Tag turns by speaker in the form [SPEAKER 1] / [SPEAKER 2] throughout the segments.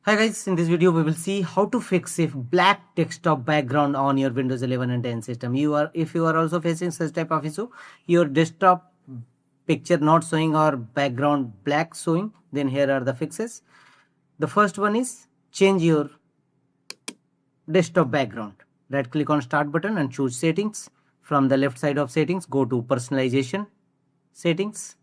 [SPEAKER 1] Hi guys, in this video we will see how to fix if black desktop background on your Windows 11 and 10 system. If you are also facing such type of issue, your desktop picture not showing or background black showing, then here are the fixes. The first one is change your desktop background. Right click on start button and choose settings. From the left side of settings, go to personalization settings.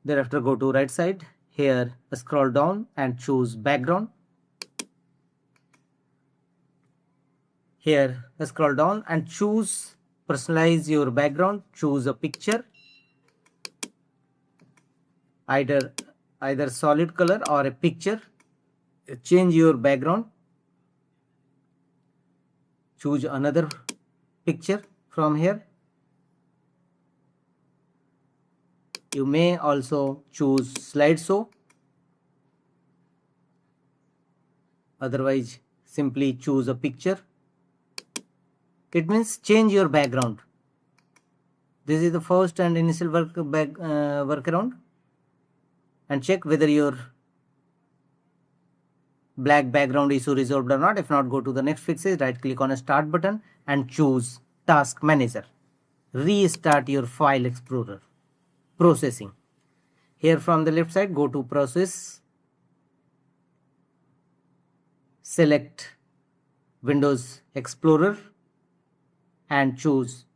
[SPEAKER 1] Thereafter go to right side, here scroll down and choose background. Here scroll down and choose personalize your background, choose a picture, either solid color or a picture. Change your background, choose another picture from here. You may also choose slideshow, otherwise simply choose a picture. It means change your background. This is the first and initial workaround, and check whether your black background issue resolved or not. If not, go to the next fixes, right click on a start button and choose task manager. Restart your file explorer. Processing. Here from the left side, go to process, select Windows Explorer and choose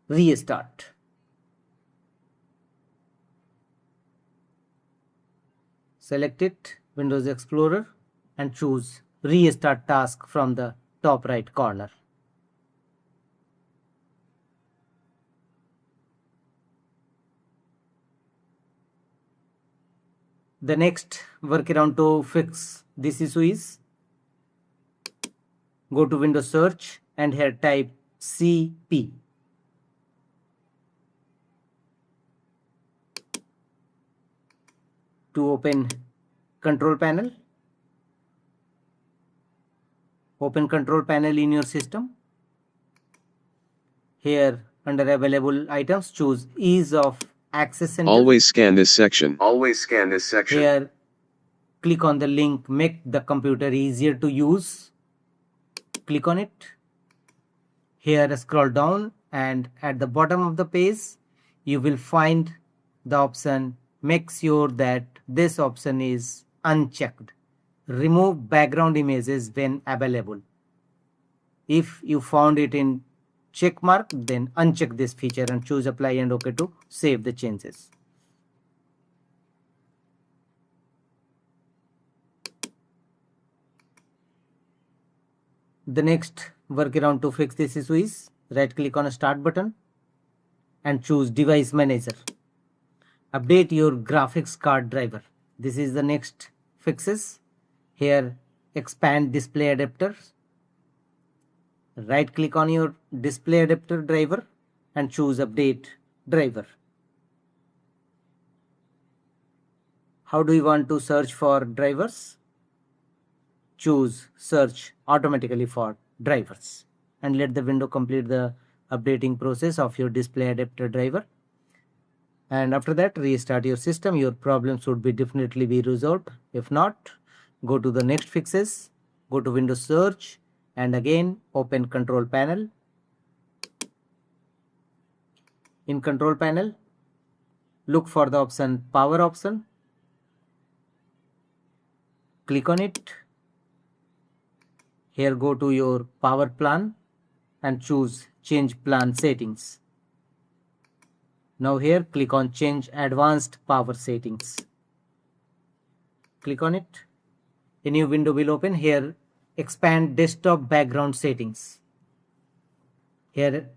[SPEAKER 1] restart. Select it, Windows Explorer, and choose restart task from the top right corner. The next workaround to fix this issue is go to Windows search and here type CP. To open control panel, open control panel in your system. Here under available items, choose ease of access center.
[SPEAKER 2] Always scan this section.
[SPEAKER 1] Here click on the link make the computer easier to use. Click on it. Here scroll down and at the bottom of the page you will find the option. Make sure that this option is unchecked. Remove background images when available. If you found it in check mark, then uncheck this feature and choose apply and OK to save the changes. The next workaround to fix this issue is right click on a start button and choose device manager. Update your graphics card driver. This is the next fixes. Here expand display adapter. Right click on your display adapter driver and choose update driver. How do you want to search for drivers? Choose search automatically for drivers and let the window complete the updating process of your display adapter driver. And after that, restart your system. Your problem should be definitely be resolved. If not, go to the next fixes, go to Windows search and again open control panel. In control panel, look for the option power option. Click on it. Here go to your power plan and choose change plan settings. Now here click on change advanced power settings. Click on it. A new window will open. Here expand desktop background settings. Here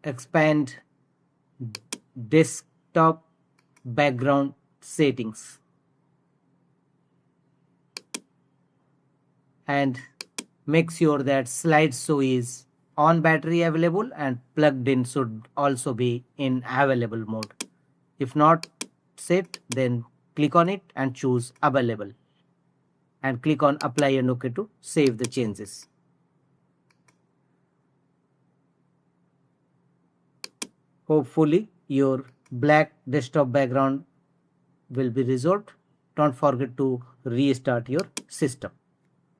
[SPEAKER 1] expand desktop background settings and make sure that slideshow is on battery available and plugged in should also be in available mode. If not set, then click on it and choose available and click on apply and OK to save the changes. hopefully your black desktop background will be resolved. Don't forget to restart your system.